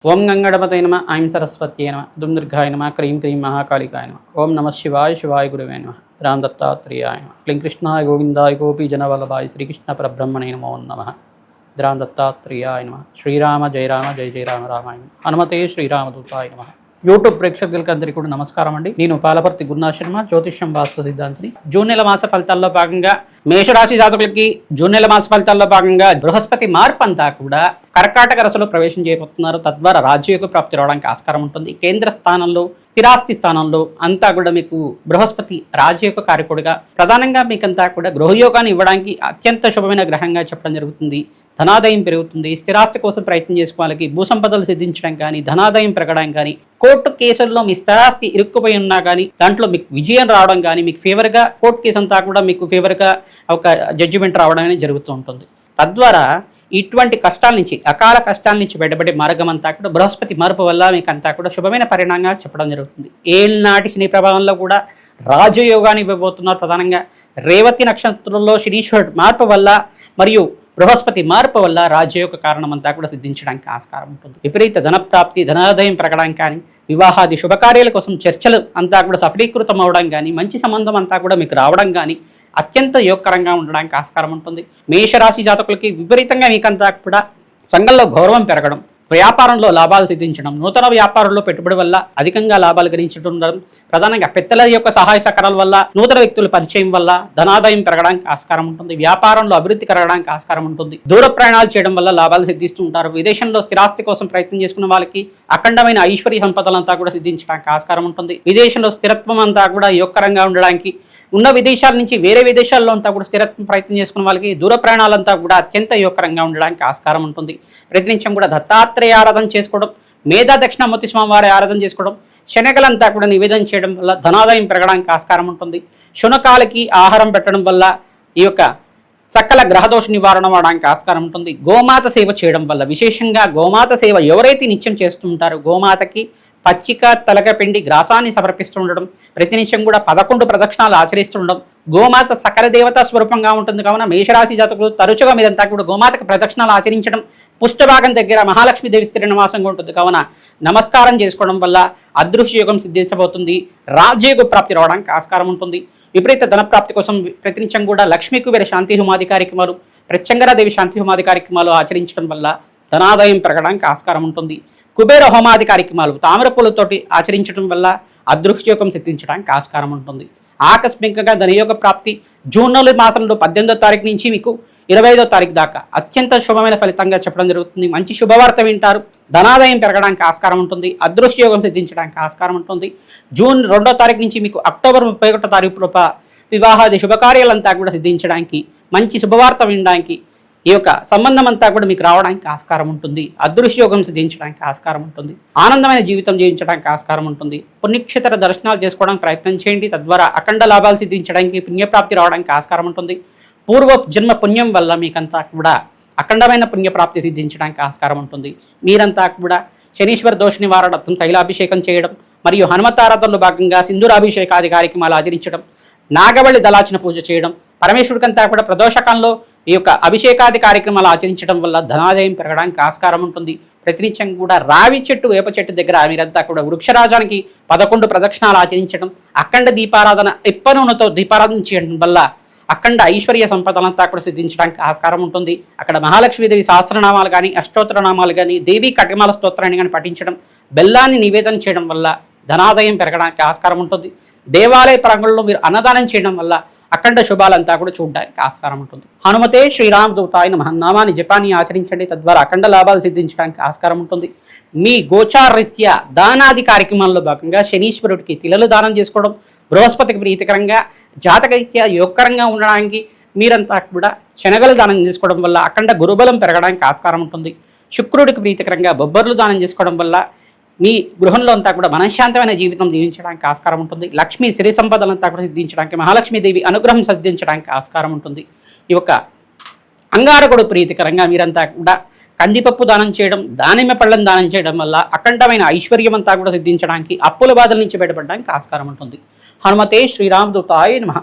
ఓం గంగణపతయ నమ ఐం సరస్వత్యై నమ దుందుర్గాయ నమ క్రీం క్రీం మహాకాళికాయ నమ ఓం నమ శివాయ శివాయ గురువే నమ రామ్ దత్తాత్రేయాయ నమ క్లీం కృష్ణాయ గోవిందాయ గోపీ జనవల్లభాయ శ్రీకృష్ణ పరబ్రహ్మణే నమో నమః రామ్ దత్తాత్రేయాయ నమ శ్రీరామ జయ రామ జయ జయ రామ రామాయ నమః హనుమతే శ్రీరామదూతాయ నమః యూట్యూబ్ ప్రేక్షకులకి అందరికీ కూడా నమస్కారం అండి. నేను పాలపర్తి గురునాథ్ శర్మ, జ్యోతిష్యం వాస్తు సిద్ధాంతిని. జూన్ నెల మాస ఫలితాల్లో భాగంగా మేషరాశి జాతకులకి జూన్ నెల మాస ఫలితాల్లో భాగంగా బృహస్పతి మార్పు అంతా కూడా కర్కాటక రాశిలో ప్రవేశం చేయబోతున్నారు. తద్వారా రాజ్యయోగ ప్రాప్తి రావడానికి ఆస్కారం ఉంటుంది. కేంద్ర స్థానంలో స్థిరాస్తి స్థానంలో అంతా కూడా మీకు బృహస్పతి రాజ్యయోగ కారకుడిగా ప్రధానంగా మీకంతా కూడా గృహయోగాన్ని ఇవ్వడానికి అత్యంత శుభమైన గ్రహంగా చెప్పడం జరుగుతుంది. ధనాదాయం పెరుగుతుంది. స్థిరాస్తి కోసం ప్రయత్నం చేసే వాళ్ళకి భూసంపదలు సిద్ధించడం కానీ, ధనాదాయం పెరగడం కానీ, కోర్టు కేసుల్లో మీ స్థిరాస్తి ఇరుక్కుపోయి ఉన్నా కానీ దాంట్లో మీకు విజయం రావడం కానీ, మీకు ఫేవర్గా కోర్టు కేసు అంతా కూడా మీకు ఫేవర్గా ఒక జడ్జిమెంట్ రావడం అనేది జరుగుతూ ఉంటుంది. తద్వారా ఇటువంటి కష్టాల నుంచి, అకాల కష్టాల నుంచి బయటపడే మార్గం అంతా కూడా బృహస్పతి మార్పు వల్ల మీకు అంతా కూడా శుభమైన పరిణామంగా చెప్పడం జరుగుతుంది. ఏళ్ళనాటి శని ప్రభావంలో కూడా రాజయోగాన్ని ఇవ్వబోతున్నారు. ప్రధానంగా రేవతి నక్షత్రంలో శనీశ్వరుడు మార్పు వల్ల మరియు బృహస్పతి మార్పు వల్ల రాజయోగ కారణం అంతా కూడా సిద్ధించడానికి ఆస్కారం ఉంటుంది. విపరీత ధనప్రాప్తి, ధనాదాయం పెరగడం కానీ, వివాహాది శుభకార్యాల కోసం చర్చలు అంతా కూడా సఫలీకృతం అవడం కానీ, మంచి సంబంధం అంతా కూడా మీకు రావడం కానీ అత్యంత యోగకరంగా ఉండడానికి ఆస్కారం ఉంటుంది. మేషరాశి జాతకులకి విపరీతంగా మీకంతా కూడా సంఘంలో గౌరవం పెరగడం, వ్యాపారంలో లాభాలు సిద్ధించడం, నూతన వ్యాపారంలో పెట్టుబడి వల్ల అధికంగా లాభాలు గణించడం, ప్రధానంగా పెద్దల యొక్క సహాయ సహకారాల వల్ల, నూతన వ్యక్తుల పరిచయం వల్ల ధనాదాయం పెరగడానికి ఆస్కారం ఉంటుంది. వ్యాపారంలో అభివృద్ధి కలగడానికి ఆస్కారం ఉంటుంది. దూర ప్రయాణాలు చేయడం వల్ల లాభాలు సిద్ధిస్తూ ఉంటారు. విదేశంలో స్థిరాస్తి కోసం ప్రయత్నం చేసుకున్న వాళ్ళకి అఖండమైన ఐశ్వర్య సంపదలంతా కూడా సిద్ధించడానికి ఆస్కారం ఉంటుంది. విదేశంలో స్థిరత్వం అంతా కూడా యోగకరంగా ఉండడానికి, ఉన్న విదేశాల నుంచి వేరే విదేశాల్లో అంతా కూడా స్థిరత్వం ప్రయత్నం చేసుకున్న వాళ్ళకి దూర ప్రయాణాలంతా కూడా అత్యంత యోగకరంగా ఉండడానికి ఆస్కారం ఉంటుంది. ప్రతినిత్యం కూడా దత్తాత్రేయ ఆరాధన చేసుకోవడం, మేధా దక్షిణామూర్తి స్వామి వారి ఆరాధన చేసుకోవడం, శనగలంతా కూడా నివేదన చేయడం వల్ల ధనాదాయం పెరగడానికి ఆస్కారం ఉంటుంది. శునకాలకి ఆహారం పెట్టడం వల్ల ఈ యొక్క సకల గ్రహదోష నివారణ అవడానికి ఆస్కారం ఉంటుంది. గోమాత సేవ చేయడం వల్ల, విశేషంగా గోమాత సేవ ఎవరైతే నిత్యం చేస్తూ ఉంటారో గోమాతకి పచ్చిక తలకపిండి గ్రాసాన్ని సమర్పిస్తూ ఉండడం, ప్రతినిత్యం కూడా 11 ప్రదక్షిణాలు ఆచరిస్తుండడం, గోమాత సకల దేవతా స్వరూపంగా ఉంటుంది. కావున మేషరాశి జాతకులు తరచుగా మీదంతా కూడా గోమాతకు ప్రదక్షిణాలు ఆచరించడం, పుష్టభాగం దగ్గర మహాలక్ష్మీదేవి స్థిర నివాసంగా ఉంటుంది. కావున నమస్కారం చేసుకోవడం వల్ల అదృశ్యయోగం సిద్ధించబోతుంది. రాజయోగ ప్రాప్తి రావడానికి ఆస్కారం ఉంటుంది. విపరీత ధనప్రాప్తి కోసం ప్రతినిత్యం కూడా లక్ష్మీ కుబేర శాంతి హోమాది కార్యక్రమాలు, ప్రత్యంగరాదేవి శాంతి హోమాది కార్యక్రమాలు ఆచరించడం వల్ల ధనాదాయం పెరగడానికి ఆస్కారం ఉంటుంది. కుబేర హోమాది కార్యక్రమాలు తామరపూలతోటి ఆచరించడం వల్ల అదృష్టయోగం సిద్ధించడానికి ఆస్కారం ఉంటుంది. ఆకస్మికంగా ధనయోగ ప్రాప్తి జూన్ మాసంలో 18వ తారీఖు నుంచి మీకు 25వ తారీఖు దాకా అత్యంత శుభమైన ఫలితంగా చెప్పడం జరుగుతుంది. మంచి శుభవార్త వింటారు. ధనాదాయం పెరగడానికి ఆస్కారం ఉంటుంది. అదృష్టయోగం సిద్ధించడానికి ఆస్కారం ఉంటుంది. జూన్ 2వ తారీఖు నుంచి మీకు అక్టోబర్ 31వ తారీఖు లోప వివాహాది శుభకార్యాలంతా కూడా సిద్ధించడానికి, మంచి శుభవార్త వినడానికి, ఈ యొక్క సంబంధం అంతా కూడా మీకు రావడానికి ఆస్కారం ఉంటుంది. అదృశ్యయోగం సిద్ధించడానికి ఆస్కారం ఉంటుంది. ఆనందమైన జీవితం జీవించడానికి ఆస్కారం ఉంటుంది. పుణ్యక్షేత్ర దర్శనాలు చేసుకోవడానికి ప్రయత్నం చేయండి. తద్వారా అఖండ లాభాలు సిద్ధించడానికి, పుణ్యప్రాప్తి రావడానికి ఆస్కారం ఉంటుంది. పూర్వ జన్మ పుణ్యం వల్ల మీకంతా కూడా అఖండమైన పుణ్యప్రాప్తి సిద్ధించడానికి ఆస్కారం ఉంటుంది. మీరంతా కూడా శనీశ్వర దోష నివారణార్థం తైలాభిషేకం చేయడం మరియు హనుమతారాధనలో భాగంగా సింధూరాభిషేకాది కార్యక్రమాలు ఆచరించడం, నాగవళి దళార్చన పూజ చేయడం, పరమేశ్వరుడికంతా కూడా ప్రదోషకాలంలో ఈ యొక్క అభిషేకాది కార్యక్రమాలు ఆచరించడం వల్ల ధనాదాయం పెరగడానికి ఆస్కారం ఉంటుంది. ప్రతినిత్యం కూడా రావి చెట్టు, వేప చెట్టు దగ్గర మీరంతా కూడా వృక్షరాజానికి 11 ప్రదక్షిణాలు ఆచరించడం, అఖండ దీపారాధన, ఇప్ప నూనెతో దీపారాధన చేయడం వల్ల అఖండ ఐశ్వర్య సంపదలంతా కూడా సిద్ధించడానికి ఆస్కారం ఉంటుంది. అక్కడ మహాలక్ష్మీదేవి సహస్రనామాలు కానీ, అష్టోత్తరనామాలు కానీ, దేవీ కటిమాల స్తోత్రాన్ని కానీ పఠించడం, బెల్లాన్ని నివేదన చేయడం వల్ల ధనాదాయం పెరగడానికి ఆస్కారం ఉంటుంది. దేవాలయ ప్రాంగణంలో మీరు అన్నదానం చేయడం వల్ల అఖండ శుభాలంతా కూడా చూడడానికి ఆస్కారం ఉంటుంది. హనుమతే శ్రీరామదూతాయ నమః నామాన్ని జపాన్ని ఆచరించండి. తద్వారా అఖండ లాభాలు సిద్ధించడానికి ఆస్కారం ఉంటుంది. మీ గోచారరీత్యా దానాది కార్యక్రమాల్లో భాగంగా శనీశ్వరుడికి తిలలు దానం చేసుకోవడం, బృహస్పతికి ప్రీతికరంగా జాతకరీత్యా యోగకరంగా ఉండడానికి మీరంతా కూడా శనగలు దానం చేసుకోవడం వల్ల అఖండ గురుబలం పెరగడానికి ఆస్కారం ఉంటుంది. శుక్రుడికి ప్రీతికరంగా బొబ్బర్లు దానం చేసుకోవడం వల్ల మీ గృహంలో అంతా కూడా మనశ్శాంతమైన జీవితం జీవించడానికి ఆస్కారం ఉంటుంది. లక్ష్మీ సిరి సంపదలంతా కూడా సిద్ధించడానికి, మహాలక్ష్మీదేవి అనుగ్రహం సిద్ధించడానికి ఆస్కారం ఉంటుంది. ఈ యొక్క అంగారకుడు ప్రీతికరంగా మీరంతా కూడా కందిపప్పు దానం చేయడం, దానిమ్మ పళ్ళను దానం చేయడం వల్ల అఖండమైన ఐశ్వర్యం అంతా కూడా సిద్ధించడానికి, అప్పుల బాధల నుంచి బయటపడడానికి ఆస్కారం ఉంటుంది. హనుమతే శ్రీరామదూతాయ నమః.